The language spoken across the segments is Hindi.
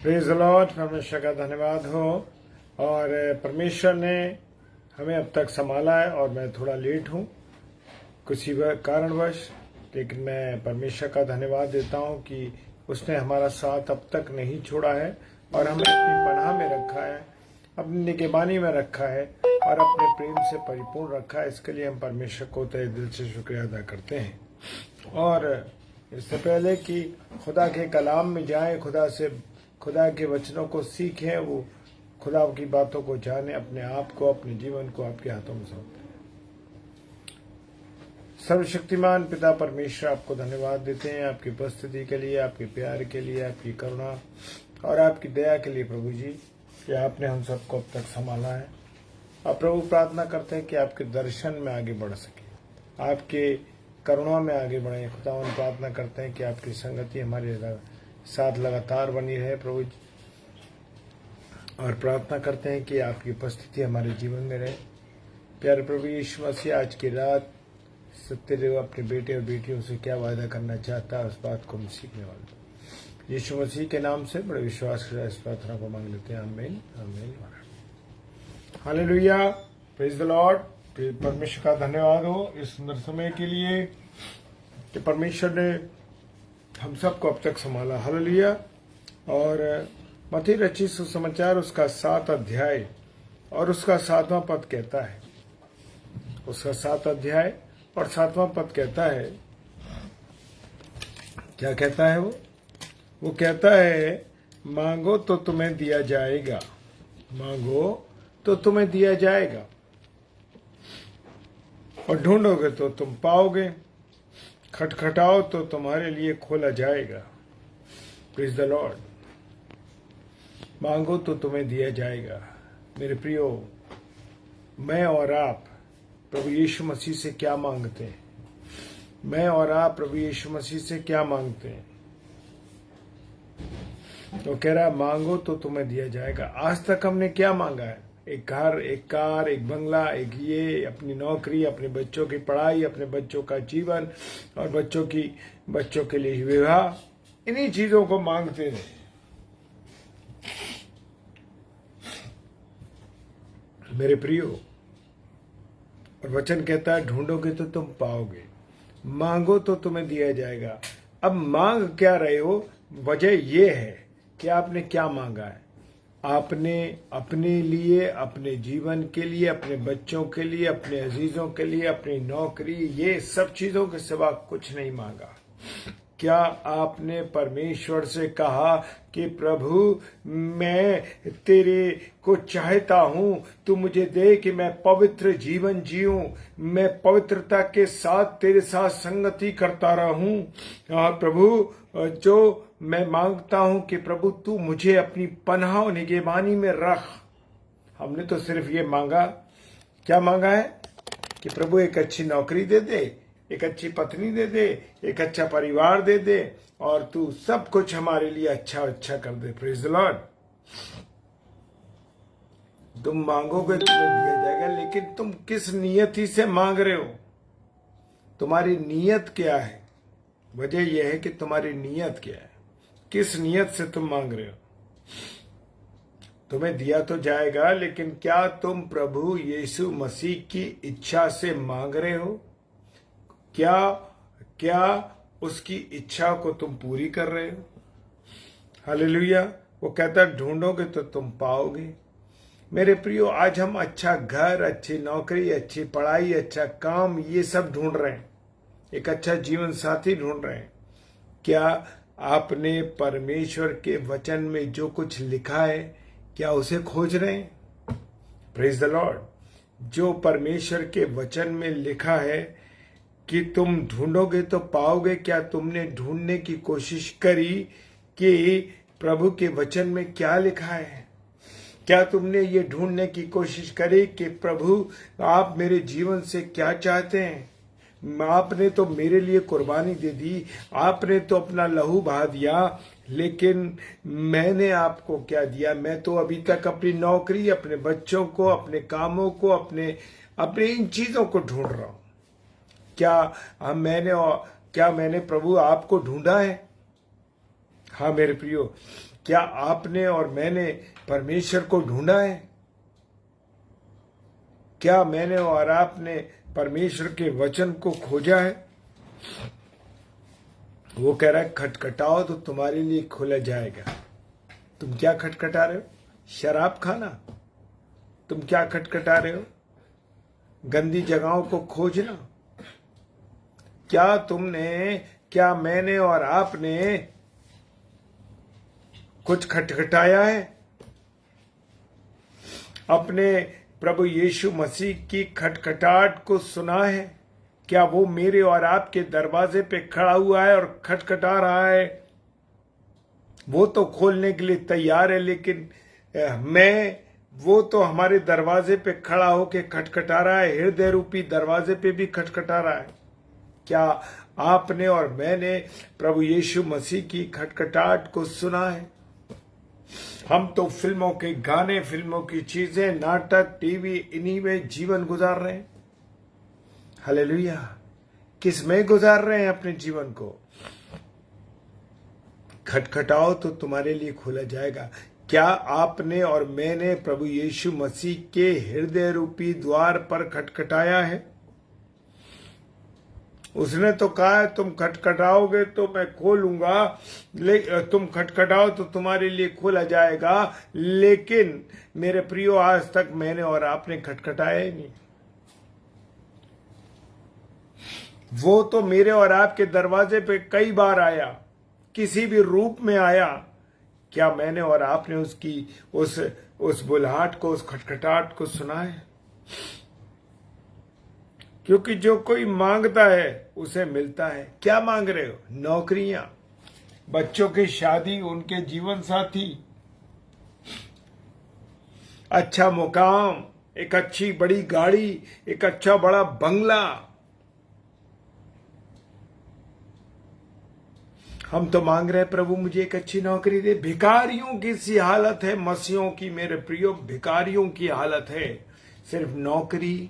Praise the Lord. परमेश्वर का धन्यवाद हो। और परमेश्वर ने हमें अब तक संभाला है और मैं थोड़ा लेट हूँ किसी कारणवश, लेकिन मैं परमेश्वर का धन्यवाद देता हूँ कि उसने हमारा साथ अब तक नहीं छोड़ा है और हमें अपनी पनाह में रखा है, अपनी निगहबानी में रखा है और अपने प्रेम से परिपूर्ण रखा है। इसके लिए हम परमेश्वर को तहे दिल से शुक्रिया अदा करते हैं। और इससे पहले कि खुदा के कलाम में जाएं, खुदा के वचनों को सीखें, वो खुदा की बातों को जाने, अपने आप को, अपने जीवन को आपके हाथों में सौंपते हैं। सर्वशक्तिमान पिता परमेश्वर, आपको धन्यवाद देते हैं आपकी उपस्थिति के लिए, आपके प्यार के लिए, आपकी करुणा और आपकी दया के लिए प्रभु जी, कि आपने हम सबको अब तक संभाला है। अब प्रभु प्रार्थना करते हैं कि आपके दर्शन में आगे बढ़ सके, आपके करुणा में आगे बढ़े। खुदावन प्रार्थना करते हैं कि आपकी संगति हमारे साथ लगातार बनी रहे प्रभु जी, और प्रार्थना करते हैं कि आपकी उपस्थिति हमारे जीवन में रहे। प्यारे प्रभु यीशु मसीह, आज की रात सत्य देव अपने बेटे और बेटियों से क्या वायदा करना चाहता है, उस बात को हम सीखने वाले। यीशु मसीह के नाम से बड़े विश्वास के साथ इस प्रार्थना को मांग लेते हैं। आमीन आमीन हालेलुया। Praise the Lord. परमेश्वर का धन्यवाद हो इस सुंदर समय के लिए कि परमेश्वर ने हम सबको अब तक संभाला। हालेलुया। और मत्ती रचित सुसमाचार उसका 7 अध्याय और उसका 7वां पद कहता है, उसका 7 अध्याय और 7वां पद कहता है, क्या कहता है वो कहता है, मांगो तो तुम्हें दिया जाएगा, मांगो तो तुम्हें दिया जाएगा, और ढूंढोगे तो तुम पाओगे, खटखटाओ तो तुम्हारे लिए खोला जाएगा। Praise the Lord. मांगो तो तुम्हें दिया जाएगा। मेरे प्रियो, मैं और आप प्रभु यीशु मसीह से क्या मांगते हैं? मैं और आप प्रभु यीशु मसीह से क्या मांगते हैं? तो कह रहा है मांगो तो तुम्हें दिया जाएगा। आज तक हमने क्या मांगा है? एक घर, एक कार, एक बंगला, एक ये, अपनी नौकरी, अपने बच्चों की पढ़ाई, अपने बच्चों का जीवन और बच्चों के लिए विवाह, इन्हीं चीजों को मांगते रहे। मेरे प्रियो, और वचन कहता है ढूंढोगे तो तुम पाओगे, मांगो तो तुम्हें दिया जाएगा। अब मांग क्या रहे हो? वजह यह है कि आपने क्या मांगा है। आपने अपने लिए, अपने जीवन के लिए, अपने बच्चों के लिए, अपने अजीजों के लिए, अपनी नौकरी, ये सब चीजों के सिवा कुछ नहीं मांगा। क्या आपने परमेश्वर से कहा कि प्रभु मैं तेरे को चाहता हूं, तू मुझे दे कि मैं पवित्र जीवन जीऊं, मैं पवित्रता के साथ तेरे साथ संगति करता रहूं। और प्रभु जो मैं मांगता हूं कि प्रभु तू मुझे अपनी पनाह और निगहबानी में रख। हमने तो सिर्फ ये मांगा, क्या मांगा है कि प्रभु एक अच्छी नौकरी दे दे, एक अच्छी पत्नी दे दे, एक अच्छा परिवार दे दे, और तू सब कुछ हमारे लिए अच्छा अच्छा कर दे। Praise the Lord. तुम मांगोगे तुम्हें दिया जाएगा, लेकिन तुम किस नियति से मांग रहे हो? तुम्हारी नियत क्या है? वजह यह है कि तुम्हारी नियत क्या है, किस नियत से तुम मांग रहे हो। तुम्हें दिया तो जाएगा, लेकिन क्या तुम प्रभु यीशु मसीह की इच्छा से मांग रहे हो? क्या उसकी इच्छा को तुम पूरी कर रहे हो? हालेलुया। वो कहता है ढूंढोगे तो तुम पाओगे। मेरे प्रियो, आज हम अच्छा घर, अच्छी नौकरी, अच्छी पढ़ाई, अच्छा काम, ये सब ढूंढ रहे हैं, एक अच्छा जीवन साथी ढूंढ रहे हैं। क्या आपने परमेश्वर के वचन में जो कुछ लिखा है, क्या उसे खोज रहे हैं? Praise the Lord. जो परमेश्वर के वचन में लिखा है कि तुम ढूंढोगे तो पाओगे, क्या तुमने ढूंढने की कोशिश करी कि प्रभु के वचन में क्या लिखा है? क्या तुमने ये ढूंढने की कोशिश करी कि प्रभु आप मेरे जीवन से क्या चाहते हैं? आपने तो मेरे लिए कुर्बानी दे दी, आपने तो अपना लहू बहा दिया, लेकिन मैंने आपको क्या दिया? मैं तो अभी तक अपनी नौकरी, अपने बच्चों को, अपने कामों को, अपने इन चीजों को ढूंढ रहा हूं। क्या मैंने प्रभु आपको ढूंढा है? हाँ मेरे प्रियो, क्या आपने और मैंने परमेश्वर को ढूंढा है? क्या मैंने और आपने परमेश्वर के वचन को खोजा है? वो कह रहा है खटखटाओ तो तुम्हारे लिए खोला जाएगा। तुम क्या खटखटा रहे हो? शराब खाना? तुम क्या खटखटा रहे हो? गंदी जगहों को खोजना? क्या मैंने और आपने कुछ खटखटाया है? अपने प्रभु यीशु मसीह की खटखटाहट को सुना है? क्या वो मेरे और आपके दरवाजे पे खड़ा हुआ है और खटखटा रहा है? वो तो खोलने के लिए तैयार है, लेकिन वो तो हमारे दरवाजे पे खड़ा होके खटखटा रहा है, हृदय रूपी दरवाजे पे भी खटखटा रहा है। क्या आपने और मैंने प्रभु यीशु मसीह की खटखटाहट को सुना है? हम तो फिल्मों के गाने, फिल्मों की चीजें, नाटक, टीवी, इन्हीं में जीवन गुजार रहे हैं। हालेलुया। किस में गुजार रहे हैं अपने जीवन को? खटखटाओ तो तुम्हारे लिए खोला जाएगा। क्या आपने और मैंने प्रभु यीशु मसीह के हृदय रूपी द्वार पर खटखटाया है? उसने तो कहा है तुम खटखटाओगे तो मैं खोलूंगा, तुम खटखटाओ तो तुम्हारे लिए खोला जाएगा। लेकिन मेरे प्रियो, आज तक मैंने और आपने खटखटाया ही नहीं। वो तो मेरे और आपके दरवाजे पे कई बार आया, किसी भी रूप में आया। क्या मैंने और आपने उसकी उस बुलाहट को, उस खटखटाहट को सुना है? क्योंकि जो कोई मांगता है उसे मिलता है। क्या मांग रहे हो? नौकरियां, बच्चों की शादी, उनके जीवन साथी, अच्छा मुकाम, एक अच्छी बड़ी गाड़ी, एक अच्छा बड़ा बंगला। हम तो मांग रहे हैं प्रभु मुझे एक अच्छी नौकरी दे। भिखारियों की सी हालत है मसीहों की मेरे प्रियो, भिखारियों की हालत है। सिर्फ नौकरी,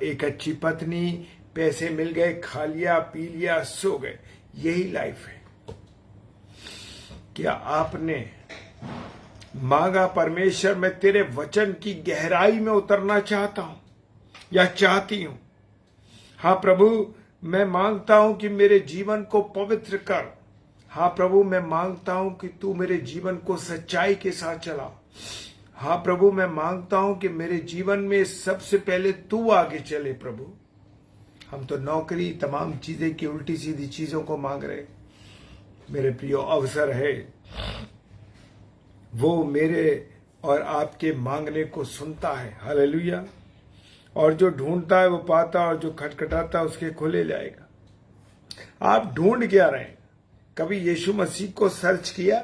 एक अच्छी पत्नी, पैसे मिल गए, खा लिया, पी लिया, सो गए, यही लाइफ है। क्या आपने मांगा परमेश्वर मैं तेरे वचन की गहराई में उतरना चाहता हूं या चाहती हूं? हाँ प्रभु, मैं मांगता हूं कि मेरे जीवन को पवित्र कर। हाँ प्रभु, मैं मांगता हूं कि तू मेरे जीवन को सच्चाई के साथ चला। हाँ प्रभु, मैं मांगता हूं कि मेरे जीवन में सबसे पहले तू आगे चले। प्रभु, हम तो नौकरी, तमाम चीजें की उल्टी सीधी चीजों को मांग रहे। मेरे प्रियो, अवसर है, वो मेरे और आपके मांगने को सुनता है। हालेलुया। और जो ढूंढता है वो पाता, और जो खटखटाता है उसके खोले जाएगा। आप ढूंढ क्या रहे हैं? कभी यीशु मसीह को सर्च किया?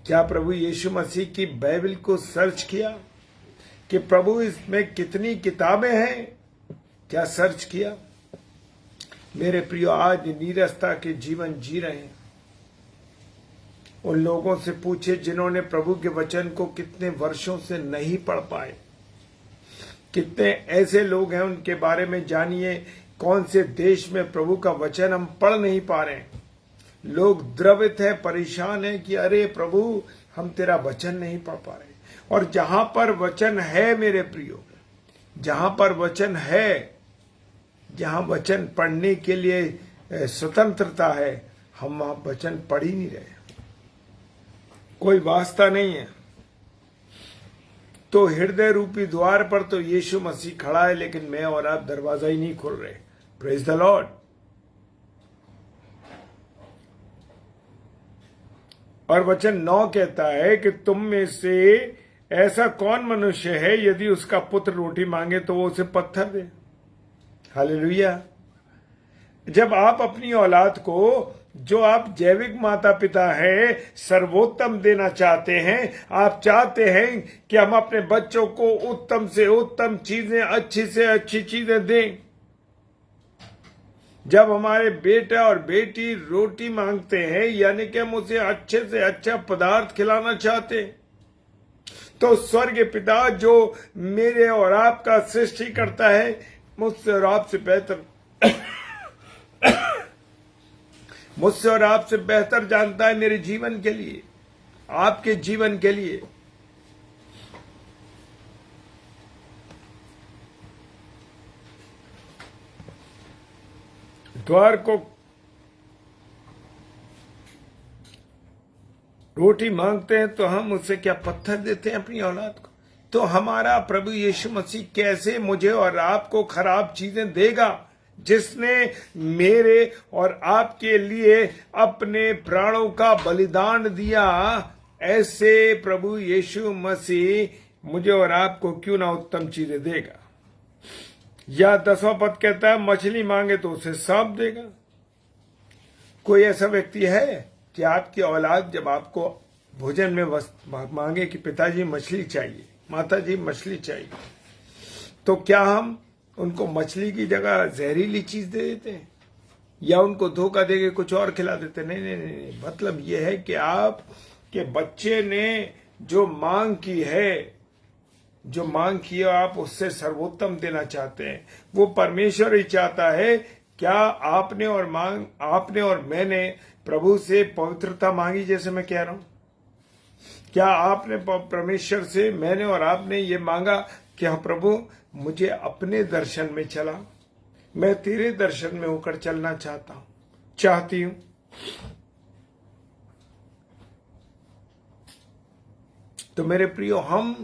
क्या प्रभु यीशु मसीह की बाइबल को सर्च किया कि प्रभु इसमें कितनी किताबें हैं? क्या सर्च किया? मेरे प्रियो, आज नीरसता के जीवन जी रहे हैं। उन लोगों से पूछे जिन्होंने प्रभु के वचन को कितने वर्षों से नहीं पढ़ पाए। कितने ऐसे लोग हैं, उनके बारे में जानिए। कौन से देश में प्रभु का वचन हम पढ़ नहीं पा रहे हैं। लोग द्रवित है, परेशान है कि अरे प्रभु, हम तेरा वचन नहीं पढ़ पा रहे। और जहां पर वचन है मेरे प्रियो, जहां पर वचन है, जहां वचन पढ़ने के लिए स्वतंत्रता है, हम वहां वचन पढ़ ही नहीं रहे। कोई वास्ता नहीं है। तो हृदय रूपी द्वार पर तो यीशु मसीह खड़ा है, लेकिन मैं और आप दरवाजा ही नहीं खोल रहे। Praise the Lord. और वचन 9 कहता है कि तुम में से ऐसा कौन मनुष्य है यदि उसका पुत्र रोटी मांगे तो वो उसे पत्थर दे। हालेलुया। जब आप अपनी औलाद को, जो आप जैविक माता पिता है, सर्वोत्तम देना चाहते हैं, आप चाहते हैं कि हम अपने बच्चों को उत्तम से उत्तम चीजें, अच्छी से अच्छी चीजें दें। जब हमारे बेटा और बेटी रोटी मांगते हैं, यानी कि हम उसे अच्छे से अच्छा पदार्थ खिलाना चाहते हैं, तो स्वर्ग पिता जो मेरे और आपका सृष्टि करता है, मुझसे और आपसे बेहतर मुझसे और आपसे बेहतर जानता है मेरे जीवन के लिए, आपके जीवन के लिए। द्वार को रोटी मांगते हैं तो हम उससे क्या पत्थर देते हैं अपनी औलाद को? तो हमारा प्रभु यीशु मसीह कैसे मुझे और आपको खराब चीजें देगा, जिसने मेरे और आपके लिए अपने प्राणों का बलिदान दिया? ऐसे प्रभु यीशु मसीह मुझे और आपको क्यों ना उत्तम चीजें देगा? या 10वां पद कहता है मछली मांगे तो उसे सांप देगा। कोई ऐसा व्यक्ति है कि आपकी औलाद जब आपको भोजन में मांगे कि पिताजी मछली चाहिए, माताजी मछली चाहिए, तो क्या हम उनको मछली की जगह जहरीली चीज दे देते हैं या उनको धोखा देके कुछ और खिला देते हैं? नहीं नहीं नहीं, मतलब यह है कि आप के बच्चे ने जो मांग की है, जो मांग की है, आप उससे सर्वोत्तम देना चाहते हैं। वो परमेश्वर ही चाहता है। क्या आपने और मैंने प्रभु से पवित्रता मांगी, जैसे मैं कह रहा हूं? क्या आपने परमेश्वर से, मैंने और आपने ये मांगा कि हाँ प्रभु मुझे अपने दर्शन में चला, मैं तेरे दर्शन में होकर चलना चाहती हूं। तो मेरे प्रियो, हम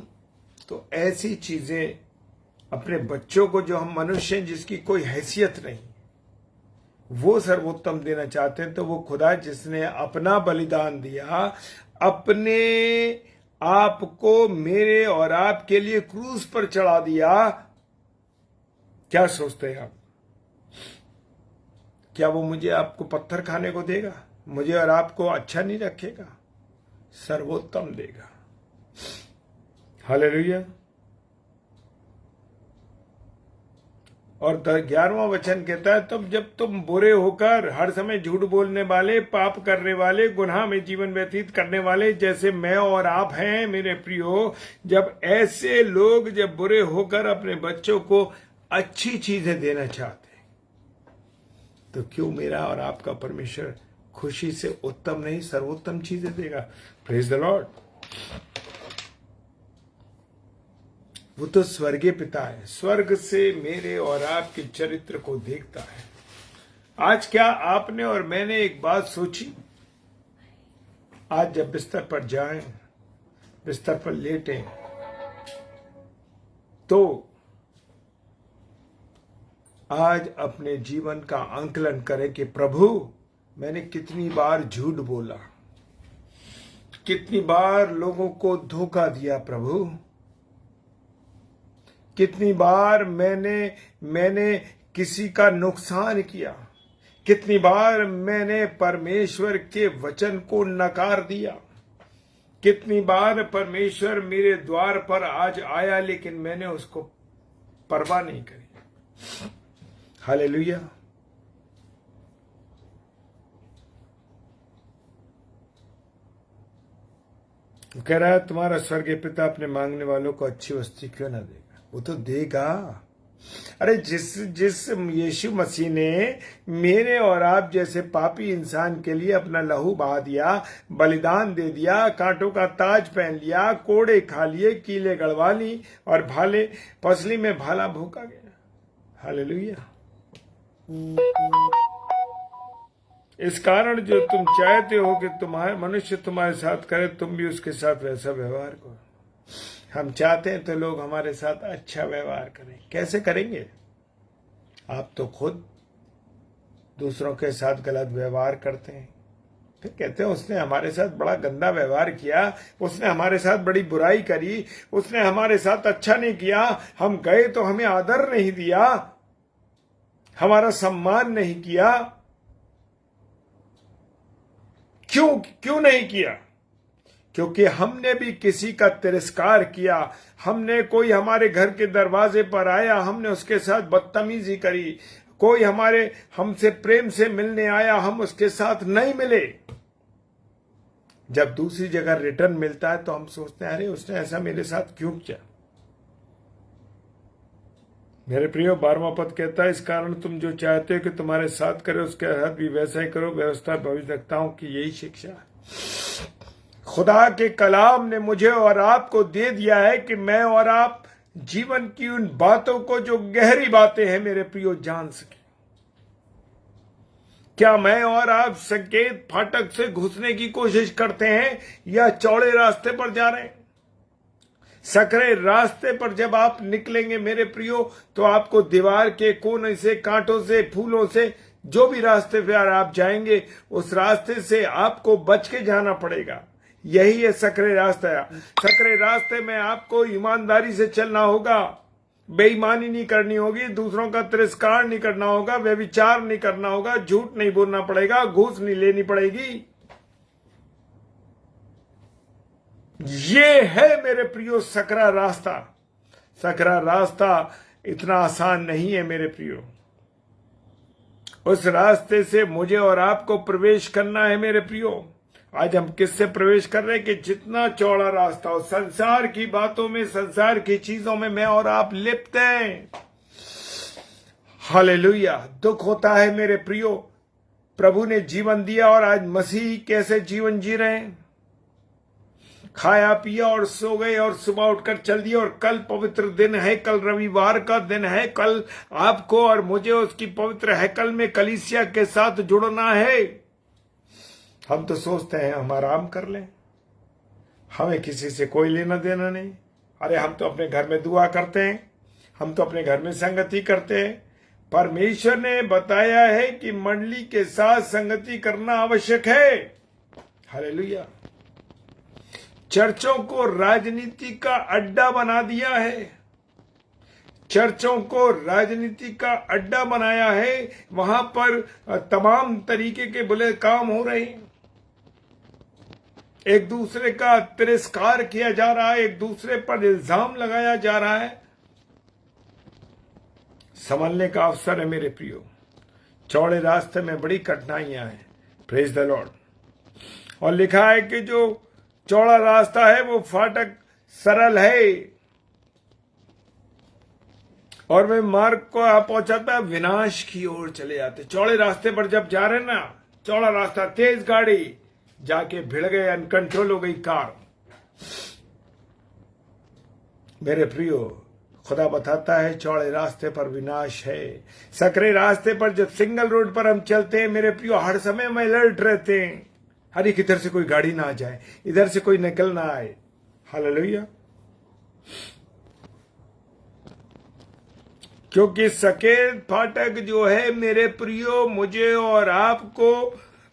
तो ऐसी चीजें अपने बच्चों को, जो हम मनुष्य हैं जिसकी कोई हैसियत नहीं, वो सर्वोत्तम देना चाहते हैं। तो वो खुदा जिसने अपना बलिदान दिया, अपने आप को मेरे और आपके लिए क्रूस पर चढ़ा दिया, क्या सोचते हैं आप? क्या वो मुझे आपको पत्थर खाने को देगा? मुझे और आपको अच्छा नहीं रखेगा? सर्वोत्तम देगा। हालेलुया। और 11वां वचन कहता है, तब जब तुम बुरे होकर हर समय झूठ बोलने वाले, पाप करने वाले, गुनाह में जीवन व्यतीत करने वाले, जैसे मैं और आप हैं मेरे प्रियो, जब ऐसे लोग जब बुरे होकर अपने बच्चों को अच्छी चीजें देना चाहते हैं, तो क्यों मेरा और आपका परमेश्वर खुशी से उत्तम नहीं सर्वोत्तम चीजें देगा? Praise the Lord. वो तो स्वर्गीय पिता है, स्वर्ग से मेरे और आपके चरित्र को देखता है। आज क्या आपने और मैंने एक बात सोची? आज जब बिस्तर पर जाएं, बिस्तर पर लेटें, तो आज अपने जीवन का आंकलन करें कि प्रभु मैंने कितनी बार झूठ बोला, कितनी बार लोगों को धोखा दिया प्रभु, कितनी बार मैंने किसी का नुकसान किया, कितनी बार मैंने परमेश्वर के वचन को नकार दिया, कितनी बार परमेश्वर मेरे द्वार पर आज आया लेकिन मैंने उसको परवाह नहीं करी। हालेलुया। वो कह रहा है तुम्हारा स्वर्गीय पिता अपने मांगने वालों को अच्छी वस्तु क्यों ना देगा? वो तो देगा। अरे जिस यीशु मसीह ने मेरे और आप जैसे पापी इंसान के लिए अपना लहू बहा दिया, बलिदान दे दिया, कांटों का ताज पहन लिया, कोड़े खा लिए, कीले गड़वा ली और भाले पसली में भाला भूखा गया। हालेलुया। इस कारण जो तुम चाहते हो कि तुम्हारे मनुष्य तुम्हारे साथ करे, तुम भी उसके साथ वैसा व्यवहार करो। हम चाहते हैं तो लोग हमारे साथ अच्छा व्यवहार करें। कैसे करेंगे? आप तो खुद दूसरों के साथ गलत व्यवहार करते हैं, फिर कहते हैं उसने हमारे साथ बड़ा गंदा व्यवहार किया, उसने हमारे साथ बड़ी बुराई करी, उसने हमारे साथ अच्छा नहीं किया, हम गए तो हमें आदर नहीं दिया, हमारा सम्मान नहीं किया। क्यों नहीं किया? क्योंकि हमने भी किसी का तिरस्कार किया। हमने, कोई हमारे घर के दरवाजे पर आया, हमने उसके साथ बदतमीजी करी। कोई हमसे प्रेम से मिलने आया, हम उसके साथ नहीं मिले। जब दूसरी जगह रिटर्न मिलता है तो हम सोचते हैं अरे उसने ऐसा मेरे साथ क्यों किया? मेरे प्रियो 12वां पद कहता है, इस कारण तुम जो चाहते हो कि तुम्हारे साथ करे उसके साथ भी वैसा ही करो। व्यवस्था भविष्यवक्ताओं की यही शिक्षा है। खुदा के कलाम ने मुझे और आपको दे दिया है कि मैं और आप जीवन की उन बातों को, जो गहरी बातें हैं मेरे प्रियो, जान सके। क्या मैं और आप संकेत फाटक से घुसने की कोशिश करते हैं या चौड़े रास्ते पर जा रहे हैं? सकरे रास्ते पर जब आप निकलेंगे मेरे प्रियो, तो आपको दीवार के कोने से, कांटों से, फूलों से, जो भी रास्ते पर आप जाएंगे, उस रास्ते से आपको बच के जाना पड़ेगा। यही है सकरे रास्ता। सकरे रास्ते में आपको ईमानदारी से चलना होगा, बेईमानी नहीं करनी होगी, दूसरों का तिरस्कार नहीं करना होगा, व्यभिचार नहीं करना होगा, झूठ नहीं बोलना पड़ेगा, घूस नहीं लेनी पड़ेगी। ये है मेरे प्रियो सकरा रास्ता। सकरा रास्ता इतना आसान नहीं है मेरे प्रियो। उस रास्ते से मुझे और आपको प्रवेश करना है मेरे प्रियो। आज हम किससे प्रवेश कर रहे हैं कि जितना चौड़ा रास्ता हो, संसार की बातों में, संसार की चीजों में मैं और आप लिप्त हैं। हालेलुया। दुख होता है मेरे प्रियो, प्रभु ने जीवन दिया और आज मसीह कैसे जीवन जी रहे हैं। खाया पिया और सो गए और सुबह उठकर चल दिया, और कल पवित्र दिन है, कल रविवार का दिन है, कल आपको और मुझे उसकी पवित्र हैकल में कलीसिया के साथ जुड़ना है। हम तो सोचते हैं हम आराम कर लें, हमें किसी से कोई लेना देना नहीं। अरे हम तो अपने घर में दुआ करते हैं, हम तो अपने घर में संगति करते हैं। परमेश्वर ने बताया है कि मंडली के साथ संगति करना आवश्यक है। हालेलुया। चर्चों को राजनीति का अड्डा बना दिया है, चर्चों को राजनीति का अड्डा बनाया है। वहां पर तमाम तरीके के बुरे काम हो रहे हैं, एक दूसरे का तिरस्कार किया जा रहा है, एक दूसरे पर इल्जाम लगाया जा रहा है। संभलने का अवसर है मेरे प्रियो। चौड़े रास्ते में बड़ी कठिनाइयां हैं। Praise the Lord. और लिखा है कि जो चौड़ा रास्ता है वो फाटक सरल है, और वे मार्ग को आप पहुंचाता विनाश की ओर चले जाते। चौड़े रास्ते पर जब जा रहे ना, चौड़ा रास्ता, तेज गाड़ी, जाके भिड़ गए, अनकंट्रोल हो गई कार। मेरे प्रियो, खुदा बताता है चौड़े रास्ते पर विनाश है। सकरे रास्ते पर जब सिंगल रोड पर हम चलते हैं मेरे प्रियो, हर समय में अलर्ट रहते हैं, हर एक इधर से कोई गाड़ी ना आ जाए, इधर से कोई निकल ना आए। हालेलुया। क्योंकि सकेत फाटक जो है मेरे प्रियो, मुझे और आपको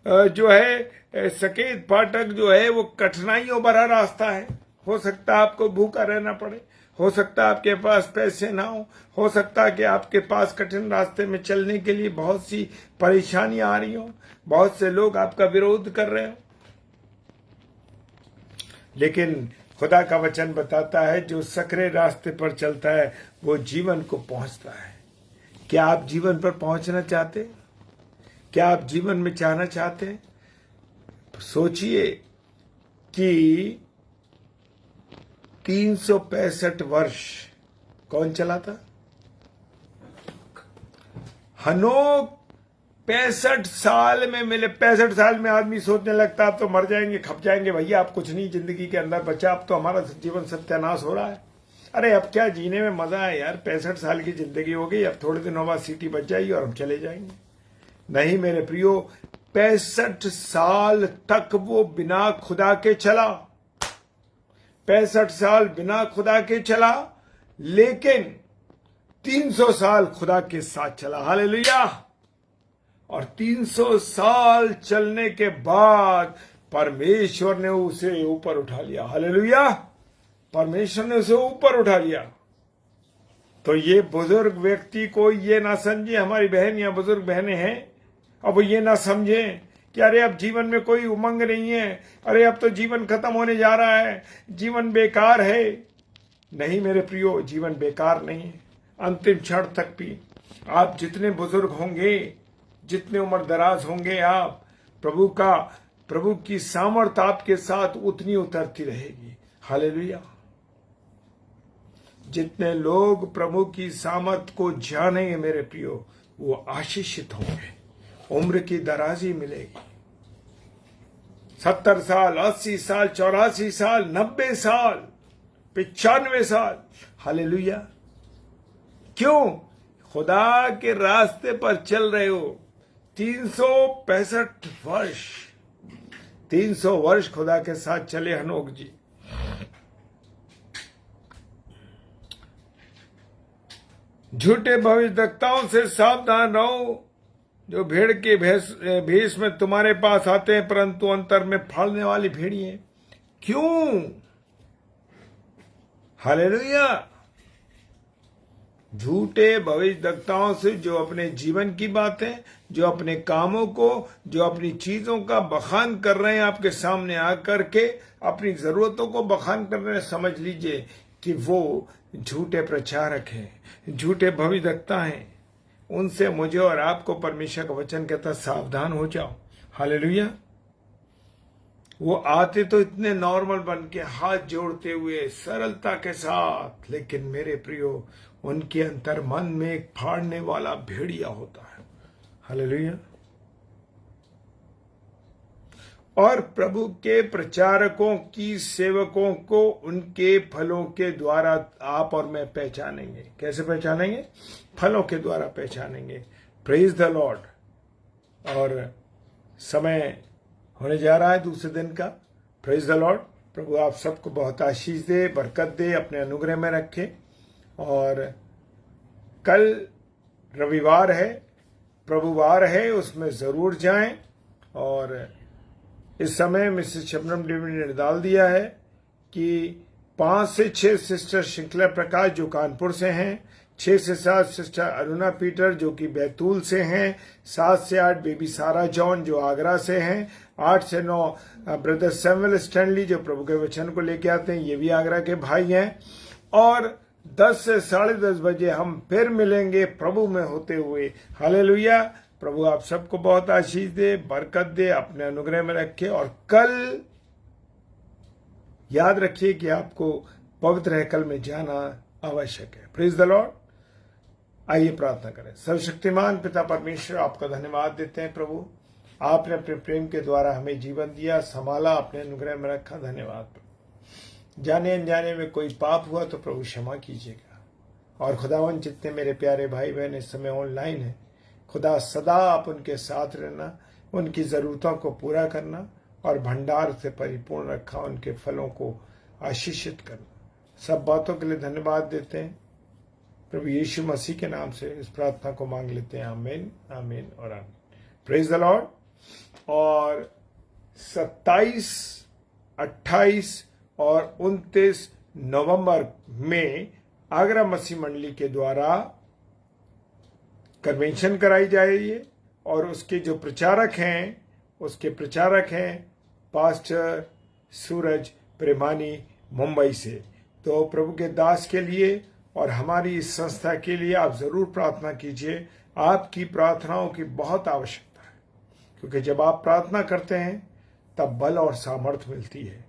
जो है, सकेत फाटक जो है वो कठिनाइयों भरा रास्ता है। हो सकता है आपको भूखा रहना पड़े, हो सकता है आपके पास पैसे ना हो सकता है कि आपके पास कठिन रास्ते में चलने के लिए बहुत सी परेशानियां आ रही हो, बहुत से लोग आपका विरोध कर रहे हो। लेकिन खुदा का वचन बताता है जो सकरे रास्ते पर चलता है वो जीवन को पहुंचता है। क्या आप जीवन पर पहुंचना चाहते हैं? क्या आप जीवन में जाना चाहते हैं? सोचिए कि 365 वर्ष कौन चला था? हनोक 65 साल में मिले। 65 साल में आदमी सोचने लगता है अब तो मर जाएंगे, खप जाएंगे। भैया आप कुछ नहीं जिंदगी के अंदर बचा, अब तो हमारा जीवन सत्यानाश हो रहा है। अरे अब क्या जीने में मजा है यार, 65 साल की जिंदगी हो गई, अब थोड़े दिनों बाद सीटी बच जाएगी और हम चले जाएंगे। नहीं मेरे प्रियो, 65 साल तक वो बिना खुदा के चला, 65 साल बिना खुदा के चला, लेकिन 300 साल खुदा के साथ चला। हालेलुया। और 300 साल चलने के बाद परमेश्वर ने उसे ऊपर उठा लिया। हालेलुया। परमेश्वर ने उसे ऊपर उठा लिया। तो ये बुजुर्ग व्यक्ति को ये ना समझे, हमारी बहन या बुजुर्ग बहनें हैं, अब वो ये ना समझें कि अरे अब जीवन में कोई उमंग नहीं है, अरे अब तो जीवन खत्म होने जा रहा है, जीवन बेकार है। नहीं मेरे प्रियो, जीवन बेकार नहीं है। अंतिम क्षण तक भी आप जितने बुजुर्ग होंगे, जितने उम्र दराज होंगे, आप प्रभु की सामर्थ आपके साथ उतनी उतरती रहेगी। हालेलुया। जितने लोग प्रभु की सामर्थ को जानेंगे मेरे प्रियो, वो आशीषित होंगे, उम्र की दराजी मिलेगी। 70 साल, 80 साल, 84 साल, 90 साल, 95 साल। हालेलुया। क्यों? खुदा के रास्ते पर चल रहे हो। 365 वर्ष, 300 वर्ष खुदा के साथ चले हनोक जी। झूठे भविष्यवक्ताओं से सावधान रहो, जो भेड़ के भेष में तुम्हारे पास आते हैं, परंतु अंतर में फाड़ने वाली भेड़िए। क्यों? हालेलुया। झूठे भविष्यवक्ताओं से जो अपने जीवन की बातें, जो अपने कामों को, जो अपनी चीजों का बखान कर रहे हैं आपके सामने आकर के, अपनी जरूरतों को बखान कर रहे हैं, समझ लीजिए कि वो झूठे प्रचारक हैं, झूठे भविष्यवक्ता हैं। उनसे मुझे और आपको परमेश्वर का वचन कहता, सावधान हो जाओ। हालेलुया। वो आते तो इतने नॉर्मल बन के, हाथ जोड़ते हुए, सरलता के साथ, लेकिन मेरे प्रियो, उनके अंतर मन में एक फाड़ने वाला भेड़िया होता है। हालेलुया। और प्रभु के प्रचारकों की सेवकों को उनके फलों के द्वारा आप और मैं पहचानेंगे। कैसे पहचानेंगे? फलों के द्वारा पहचानेंगे। Praise the Lord. और समय होने जा रहा है दूसरे दिन का। Praise the Lord. प्रभु आप सबको बहुत आशीष दे, बरकत दे, अपने अनुग्रह में रखे। और कल रविवार है, प्रभुवार है, उसमें जरूर जाएं। और इस समय मिसेस शबनम देवी ने डाल दिया है कि 5 से 6 सिस्टर श्रृंखला प्रकाश जो कानपुर से हैं, 6 से 7 सिस्टर अरुणा पीटर जो कि बैतूल से हैं, 7 से 8 बेबी सारा जॉन जो आगरा से हैं, 8 से 9 ब्रदर सैमुअल स्टैनली जो प्रभु के वचन को लेके आते हैं, ये भी आगरा के भाई हैं। और 10 से 10:30 बजे हम फिर मिलेंगे प्रभु में होते हुए। हालेलुया। प्रभु आप सबको बहुत आशीष दे, बरकत दे, अपने अनुग्रह में रखे। और कल याद रखिए कि आपको पवित्र हैकल में जाना आवश्यक है। Praise the Lord. आइए प्रार्थना करें। सर्वशक्तिमान पिता परमेश्वर, आपका धन्यवाद देते हैं प्रभु, आपने अपने प्रेम के द्वारा हमें जीवन दिया, संभाला, अपने अनुग्रह में रखा। धन्यवाद प्रभु। जाने अनजाने में कोई पाप हुआ तो प्रभु क्षमा कीजिएगा। और खुदावन जितने मेरे प्यारे भाई बहन इस समय ऑनलाइन है, खुदा सदा आप उनके साथ रहना, उनकी जरूरतों को पूरा करना और भंडार से परिपूर्ण रखा, उनके फलों को आशीषित करना। सब बातों के लिए धन्यवाद देते हैं प्रभु यीशु मसीह के नाम से इस प्रार्थना को मांग लेते हैं। आमीन, आमीन और आमीन। Praise the Lord. और 27, 28 और 29 नवंबर में आगरा मसीह मंडली के द्वारा कन्वेंशन कराई जाएगी। और उसके जो प्रचारक हैं, उसके प्रचारक हैं पास्टर सूरज प्रेमानी मुंबई से। तो प्रभु के दास के लिए और हमारी इस संस्था के लिए आप जरूर प्रार्थना कीजिए। आपकी प्रार्थनाओं की बहुत आवश्यकता है, क्योंकि जब आप प्रार्थना करते हैं तब बल और सामर्थ्य मिलती है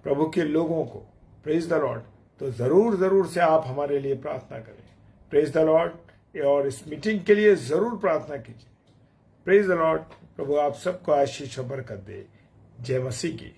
प्रभु के लोगों को। Praise the Lord. तो जरूर से आप हमारे लिए प्रार्थना करें। Praise the Lord. और इस मीटिंग के लिए जरूर प्रार्थना कीजिए। Praise the Lord. प्रभु आप सबको आशीष और बरकत दे। जय मसीह की।